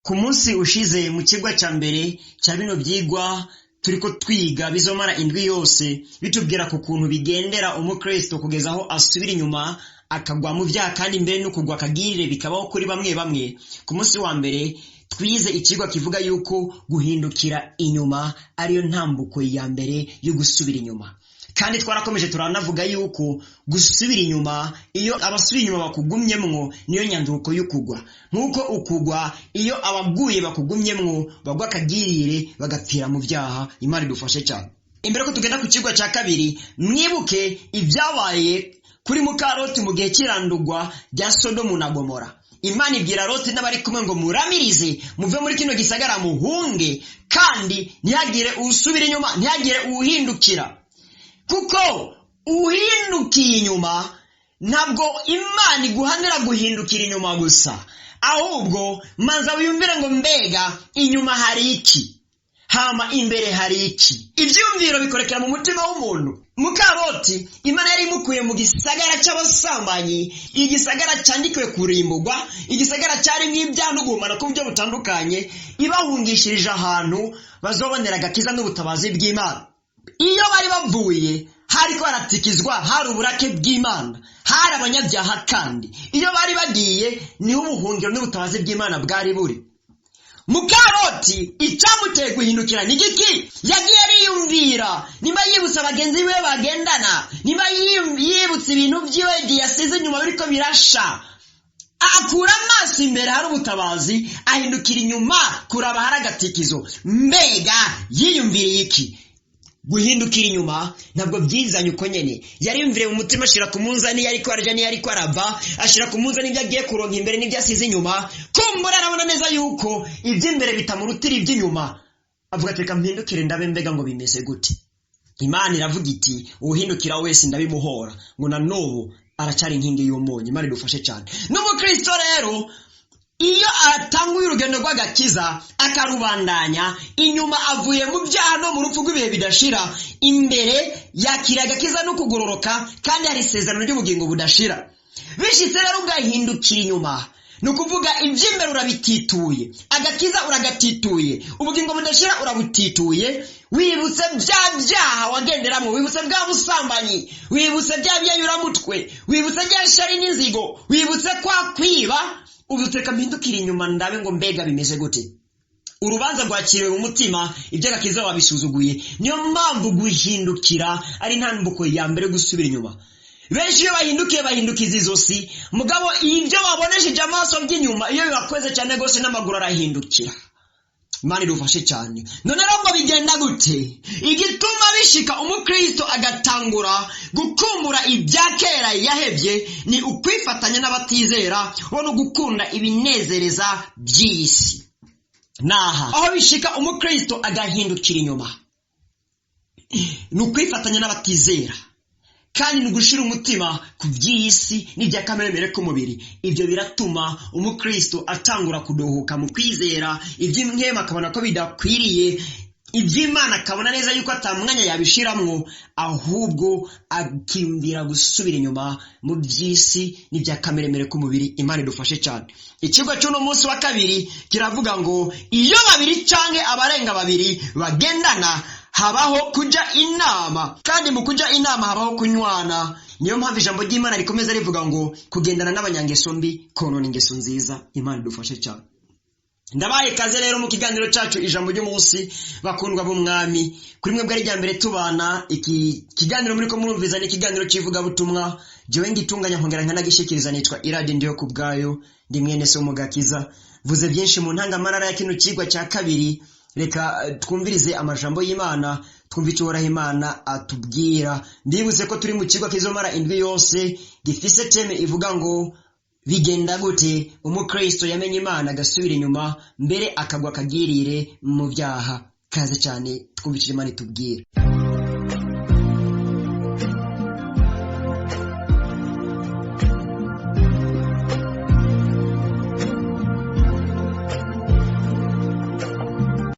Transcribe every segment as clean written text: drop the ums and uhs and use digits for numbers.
Ku munsi ushize mu kigwa ca mbere ca bino vyigwa turiko twiga bizomara indwi yose bitubwira ku kuntu bigendera umukristo kugeza aho asubira inyuma akagwa mu vyaha kandi mbere no kugwa akagirire bikabaho kuri bamwe bamwe. Ku munsi wa mbere twize ikigwa kivuga yuko guhindukira inyuma ariyo ntambuko ya mbere yo gusubira inyuma, kandi twarakomeje turanavuga yuko gusubira inyuma, iyo abasubira inyuma bakugumyemwo niyo nyanduko y'ukugwa, nk'uko ukugwa iyo abaguye bakugumyemwo bagwa akagirire bagapfira mu vyaha. Imana idufashe cyane. Imbere ko tugenda ku kigwa ca kabiri, mwibuke ivyabaye kuri Mukaroti mu gihe cy'irandurwa rya Sodomu na Gomora. Imana ibwira Loti n'abari kumwe ngo muramirize muve muri kino gisagara muhunge, kandi ntihagire usubira inyuma, ntihagire uwuhindukira, kuko uhindukiye inyuma ntabwo Imana iguhanira guhindukira inyuma gusa, ahubwo manza wiyumvire ngo mbega inyuma hari iki, hama imbere hari iki. Ivyumviro bikorekera mu mutima w'umuntu. Mukaroti Imana yari imukuye mu gisagara c'abasambanyi, igisagara candikiwe kurimburwa, igisagara carimwo ibyaha no guhumana ku buryo butandukanye, ibahungishirije ahantu bazobonera agakiza n'ubutabazi bw'Imana. Iyo bari bavuye hariko haratikizwa, hari uburake bw'Imana, hari abanyabyaha, kandi iyo bari bagiye niho ubuhungiro n'ubutabazi bw'Imana bwari buri. Mukaroti icamuteye guhindukira ni giki? Yagiye ariyumvira, nimba yibutsa abagenzi be bagendana, nimba yibutsa ibintu vyiwe yasize inyuma biriko birasha, akura amaso imbere hari ubutabazi, ahindukira inyuma kuraba hari agatikizo. Mbega yiyumviriye iki? Guhindukira inyuma ntabwo byizanye uko nyene, yariyumvire mu mutima, ashira ku munzani yariko arja ni yariko arava, ashira ku munzani ibyo agiye kuronka imbere n'ibyo asize inyuma, kumbura arabona neza yuko ivy'imbere bitamurutira ivy'inyuma. Avuga ati reka mpindukire ndabe mbega ngo bimeze gute. Imana iravuga iti uwuhindukira wese ndabimuhora, ngo na n'ubu aracari inkingi y'umunyu. Imana idufashe cyane. N'umukristo rero iyo atanguye urugendo rw'agakiza akarubandanya, inyuma avuye mu byaha no mu rupfu rw'ibihe bidashira, imbere yakira agakiza no kugororoka, kandi hari isezerano ry'ubugingo budashira. Bishitse rero ugahindukira inyuma, nukuvuga ivy'imbere urabitituye, agakiza uragatituye, ubugingo budashira urabutituye, wibutse bya byaha wagenderamwo, wibutse bwa busambanyi, wibutse bya byayuramutwe, wibutse bya shari n'inzigo, wibutse kwa kwiba, ubuteka mpindukira inyuma ndabe ngo mbega bimeze gute. Urubanza rwakiriwe mu mutima, iby'agakiza wabisuzuguye. Niyo mpamvu guhindukira ari ntambuko ya mbere gusubira inyuma. Benshi iyo bahindukiye bahindukiza izosi, mugabo ibyo babonesheje amaso by'inyuma iyo bibakweze cyane gose n'amaguru arahindukira. Imana idufashe cyane. None rero ngo bigenda gute? Igituma bishika umukristo agatangura gukumbura ibya kera yahevye ni ukwifatanya n'abatizera bo no gukunda ibinezereza by'isi. Naha aho bishika umukristo agahindukira inyuma, ni ukwifatanya n'abatizera, kandi nugushira umutima ku by'isi n'ibya kamere k'umubiri. Ibyo biratuma umukristo atangura kudohoka mu kwizera, iby'imwema akabona ko bidakwiriye, iby'Imana akabona neza yuko atamwanya yabishiramwo, ahubwo akiyumvira gusubira inyuma mu by'isi n'ibya kamere k'umubiri. Imana idufashe cyane. Ikigo cy'uno munsi wa kabiri kiravuga ngo iyo babiri canke abarenga babiri bagendana habaho kuja inama, kandi mu kuja inama habaho kunywana. Niyo mpamvu ijambo ry'Imana rikomeza rivuga ngo kugendana n'abanyangeso mbi konona ingeso nziza. Imana idufashe cyane. Ndabaye kaze rero mu kiganiro cyacu ijambo ry'umunsi, bakundwa b'umwami. Kuri mwe bwari ryambere tubana, iki kiganiro muri ko murumviza ni ikiganiro civuga butumwa, jewe ngitunganya nkongera nkanagishikiriza, nitwa Iradi Ndiyo Kubwayo, ndi mwene so mugakiza. Vuze byinshi mu ntangamarara ya kino kigwa cya kabiri. Reka twumvirize amajambo y'Imana, twumve icyo Uhoraho Imana atubwira. Ndibuze ko turi mu kigo kizomara indwi yose, gifise teme ivuga ngo bigenda gute umukristo yamenye Imana agasubira inyuma, mbere akagwa akagirire mu byaha. Kaze cyane twumve icyo Imana itubwira.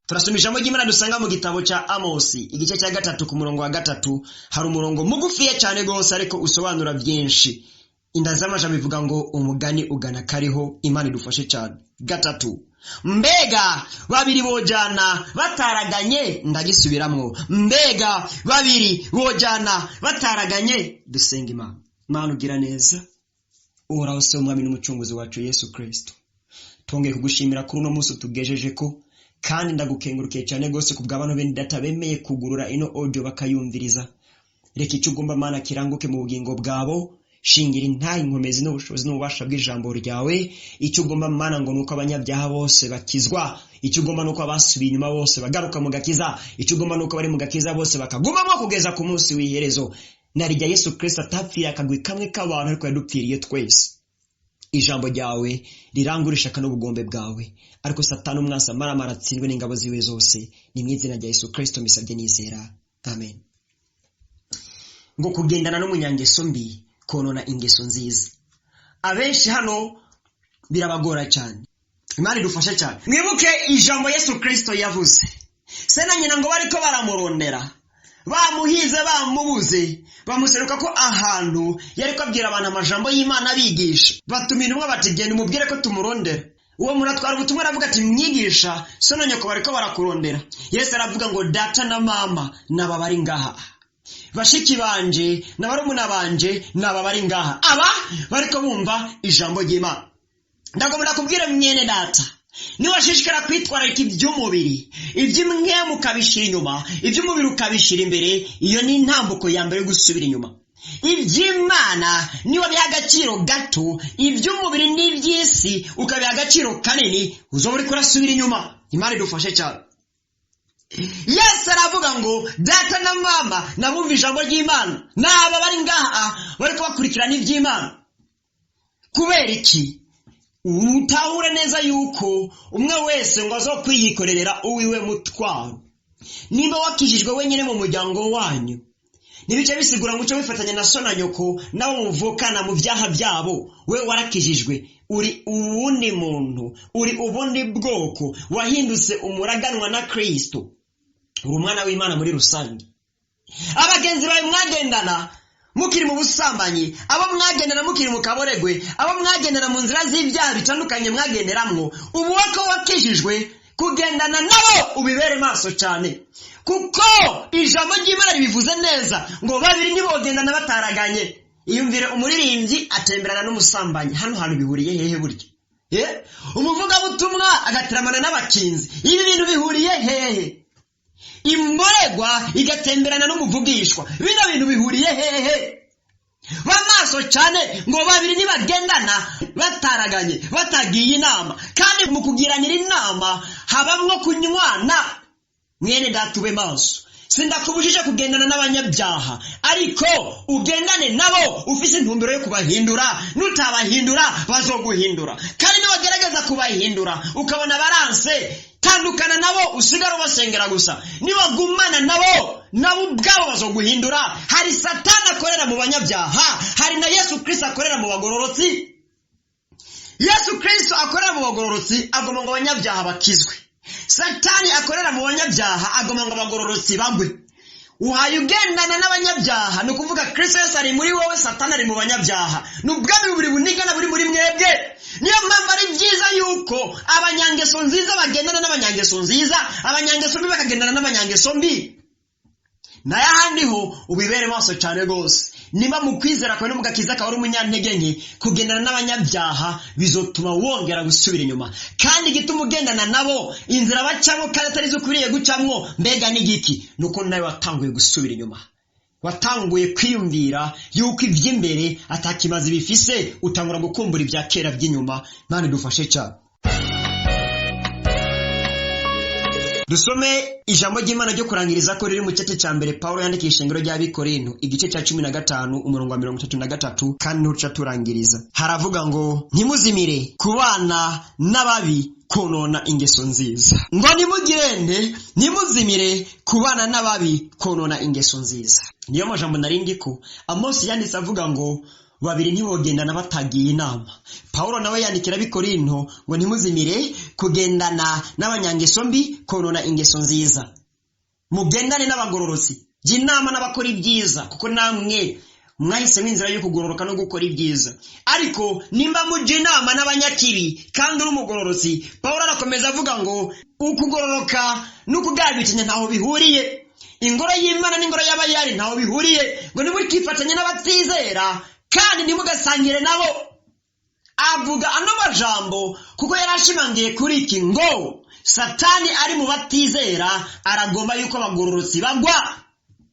Turasoma ijambo ry'Imana dusanga mu gitabo ca Amosi igice cya 3 ku murongo wa 3. Hari umurongo mugufiye cyane gose ariko usobanura byinshi. Inda z'amajambo ivuga ngo umugani ugana kariho. Imana idufashe cyane. 3 mbega babiri bojana bataraganye, ndagisubiramwo, mbega babiri bojana bataraganye. Dusenga Imana. Mana ugira neza, uhoraho se umwami n'umucunguzi wacu Yesu Kristo, twongeye kugushimira kuri uno munsi tugejeje ko, kandi ndagukengurukiye cyane gose ku bw'abantu bene data bemeye kugurura ino audio bakayumviriza. Reka icyo ugomba Mana kiranguke mu bugingo bwabo, shingira intahe inkomezi n'ubushobozi n'ububasha bw'ijambo ryawe. Icyo ugomba Mana ngo nuko abanyabyaha bose bakizwa, icyo ugomba nuko abasubiye inyuma bose bagaruka mu gakiza, icyo ugomba nuko bari mu gakiza bose bakagumamo kugeza ku munsi w'iherezo. Narijya Yesu Kristo atapfiriye akagwi kamwe k'abantu ariko yadupfiriye twese. Ijambo ryawe rirangurisha n'ubugombe bwawe, ariko Satani umwansi amaramara atsindwe n'ingabo ziwe zose. Ni mu izina rya Yesu Kristo mbisabye nizera, amen. Ngo kugendana n'umunyangeso mbi konona ingeso nziza. Abenshi hano birabagora cyane. Imana idufashe cyane. Mwibuke ijambo Yesu Kristo yavuze, se na nyina ngo bariko baramurondera, bamuhize bamubuze, bamuseruka ko ahantu yariko abwira abantu amajambo y'Imana bigisha. Batuma intumwa bati genda umubwire ko tumurondera. Uwo muratwara ubutumwa aravuga ati mwigisha, so na nyoko bariko barakurondera. Yesu aravuga ngo data na mama naba bari ngaha, bashiki banje na barumuna banje naba bari ngaha. Aba bariko bumva ijambo ry'Imana. Ndagomba kubwira mwene data, niwashishikara kwitwararika iby'umubiri, iby'imwemu ukabishira inyuma, iby'umubiri ukabishira imbere, iyo ni intambuko ya mbere yo gusubira inyuma. Iby'Imana niba biha agaciro gato, iby'umubiri n'iby'isi ukabiha agaciro kanini, uzoba uriko urasubira inyuma. Imana idufashe cyane. Yesu aravuga ngo data na mama nabumva ijambo ry'Imana naba bari ngaha bariko bakurikirana iby'Imana. Kubera iki? Utahure neza yuko umwe wese ngo azokwiyikorera uwiwe mutwaro. Nimba wakijijwe wenyine mu muryango wanyu, nibice bisigura ngo uco wifatanya na so na nyoko nabo muvukana mu byaha byabo, we warakijijwe, uri uwundi muntu, uri ubundi bwoko, wahindutse umuraganwa na Kristo, uri umwana w'Imana muri rusange. Abagenzi bawe mwagendana mukiri mu busambanyi, abo mwagendana mukiri mu kaboregwe, abo mwagendana mu nzira z'ibyaha bitandukanye mwagenderamwo, ubu wako wakijijwe, kugendana nabo ubibere maso cyane, kuko ijambo ry'Imana ribivuze neza ngo babiri nibogendana bataraganye. Iyumvire umuririmbyi atemberana n'umusambanyi, hano hantu bihuriye hehe burya? Umuvuga butumwa agateramana n'abakinzi, ibi bintu bihuriye hehe? Imboregwa igatemberana n'umuvugishwa, bino bintu bihuriye hehe? Bamaso cyane ngo babiri nibagendana bataraganye, batagiye inama, kandi mu kugiranira inama habamwo kunywana. Mwene data ube maso, sindakubujije kugendana n'abanyabyaha, ariko ugendane nabo ufise intumbero yo kubahindura. Nutabahindura bazoguhindura, kandi nibagerageza kubahindura ukabona baranse, tandukana nabo usigara ubasengera gusa. Nibagumana nabo ubwabo bazoguhindura. Hari Satani akorera mu banyabyaha, hari na Yesu Kristo akorera mu bagororotsi. Yesu Kristo akorera mu bagororotsi agomba ngo abanyabyaha bakizwe. Satani akorera mu banyabyaha agomba ngo abagororotsi bagwe. Uhaye ugendana n'abanyabyaha, ni ukuvuga Kristo Yesu ari muri wowe, Satani ari mu banyabyaha. N'ubwami buri bunigana buri muri mwebwe. Niyo mpamvu ari byiza yuko abanyangeso nziza bagendana n'abanyangeso nziza, abanyangeso mbi bakagendana n'abanyangeso mbi. Naye ahandi ho ubibere maso cyane gose. Niba mu kwizera kwawe no mu gakiza kawe uri umunyantege nke, kugendana n'abanyabyaha bizotuma wongera gusubira inyuma. Kandi igituma ugendana nabo, inzira bacamo kandi atari zo ukwiriye gucamwo, mbega n'igiki? Nuko nawe watanguye gusubira inyuma, watanguye kwiyumvira yuko iby'imbere atakimazi bifise, utangura gukumbura ibya kera by'inyuma. Mana idufashe cyane. Dusome ijambo ry'Imana ryo kurangiriza ko riri mu cyete cya mbere Paulo yandikisha ishengero ry'Abikorinto, igice cya 15 umurongo wa 33, kandi ntuca turangiriza. Haravuga ngo ntimuzimire kubana n'ababi konona ingeso nziza. Ngo nimugirende, nimuzimire kubana n'ababi konona ingeso nziza. Niyo majambo narindiko Amos yanditse avuga ngo babiri ntibogendana batagiye inama. Paulo nawe yandikira Abikorinto ngo ntimuzimire kugendana n'abanyangeso mbi konona ingeso nziza. Mugendane n'abagororotsi, jya inama n'abakora ibyiza, kuko namwe mwahisemo inzira yo kugororoka no gukora ibyiza. Ariko nimba mujya inama n'abanyakibi kandi uri umugororotsi, Pawulo arakomeza avuga ngo ukugororoka n'ukugabitinya ntaho bihuriye. Ingoro y'Imana n'ingoro y'abayari ntaho bihuriye, ngo ntimukifatanye n'abatizera kandi ntimugasangire nabo. Avuga ano majambo kuko yarashimangiye kuri iki ngo Satani ari mu batizera aragomba yuko abagororotsi bagwa.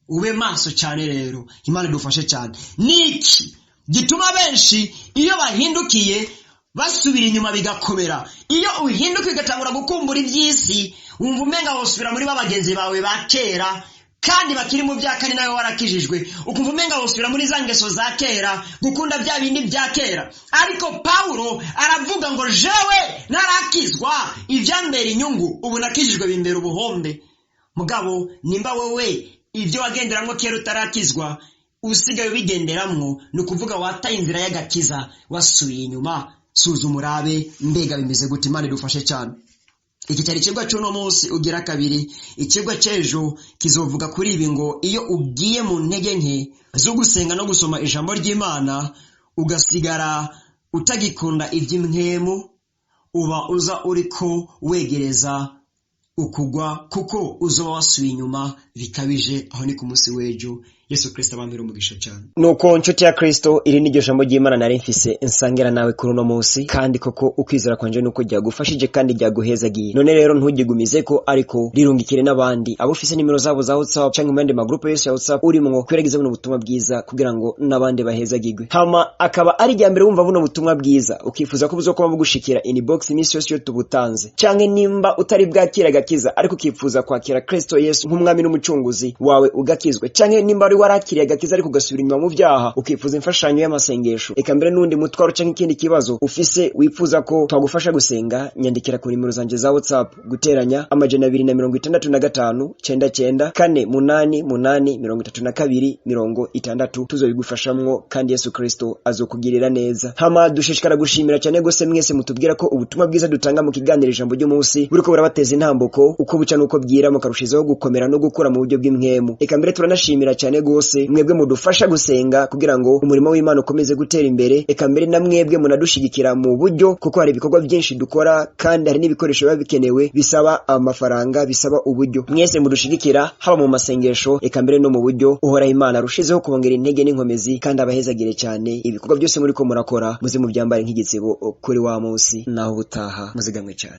Ube maso cyane rero, Imana idufashe cyane. Niki gituma benshi iyo bahindukiye basubira inyuma bigakomera? Iyo uhinduka ugatangura gukumbura iby'isi, wumva umenga wosubira muri bagenzi bawe ba kera kandi bakiri mu byakane nawe warakijijwe, ukumva umenga wosubira muri za ngeso za kera, gukunda bya bindi bya kera. Ariko Pawulo aravuga ngo jewe narakizwa, ibyambera inyungu ubu nakijijwe bimbera ubuhombe. Mugabo nimba wewe ibyo wagenderamwo kera utarakizwa usigaye ubigenderamwo, ni ukuvuga wataye inzira y'agakiza wasubiye inyuma. Suzuma urabe mbega bimeze gute. Imana idufashe cyane. Iki cyari ikigwa cy'uno munsi ugira kabiri. Ikigwa cy'ejo kizovuga kuri ibi ngo iyo ugiye mu ntege nke zo gusenga no gusoma ijambo ry'Imana ugasigara utagikunda iby'imwemu, uba uza uriko wegereza ukugwa, kuko uzoba wasubiye inyuma bikabije. Aho ni ku munsi w'ejo. Yesu Kristo abambira umugisha cyane. Nuko nshuti ya Kristo, iri ni ryo jambo ry'Imana nari mfise nsangira nawe kuri uno munsi, kandi koko ukwizera kwanje nuko ryagufashije kandi ryaguhezagiye. None rero ntugigumize ko, ariko rirungikire n'abandi. Abo ufise nimero zabo za WhatsApp cyangwa mu yandi magroupe yose ya WhatsApp urimwo, kweregeza buno butumwa bwiza kugira ngo n'abandi bahezagirwe. Hama akaba ari rya mbere wumva buno butumwa bwiza, ukifuza ko buzokuba bugushikira inbox iminsi yose yo tubutanze, canke nimba utari bwakira gakiza ariko ukifuza kwakira Kristo Yesu nk'umwami n'umucunguzi wawe ugakizwe, canke nimba warakiriye agakiza ariko ugasubira inyuma mu byaha, ukifuza imfashanyo y'amasengesho, eka mbere n'undi mutwaro canke ikindi kibazo ufise wifuza ko twagufasha gusenga, nyandikira ku nimero zanje za WhatsApp guteranya 265 99 488 tuzobigufashamwo, kandi Yesu Kristo azokugirira neza. Hama dushishikara gushimira cyane gose mwese mutubwira ko ubutumwa bwiza dutanga mu kiganiro ijambo ry'umunsi buriko burabateza intambuko, uko buca nuko bwira mukarushizaho gukomera no gukura mu buryo bw'imwemu. Eka mbere turanashimira cyane gose mwebwe mudufasha gusenga kugira ngo umurimo w'Imana ukomeze gutera imbere. Eka mbere na mwebwe munadushigikira mu buryo, kuko hari ibikorwa byinshi dukora kandi hari n'ibikoresho biba bikenewe bisaba amafaranga, bisaba uburyo. Mwese mudushigikira haba mu masengesho, eka mbere no mu buryo. Uhoraho Imana arushizeho kubongera intege n'inkomezi kandi abahezagire cyane. Ibikorwa byose muri ko murakora muze mu byambare nk'igitsebo kuri wa munsi. Naho butaha muzigamwe cyane.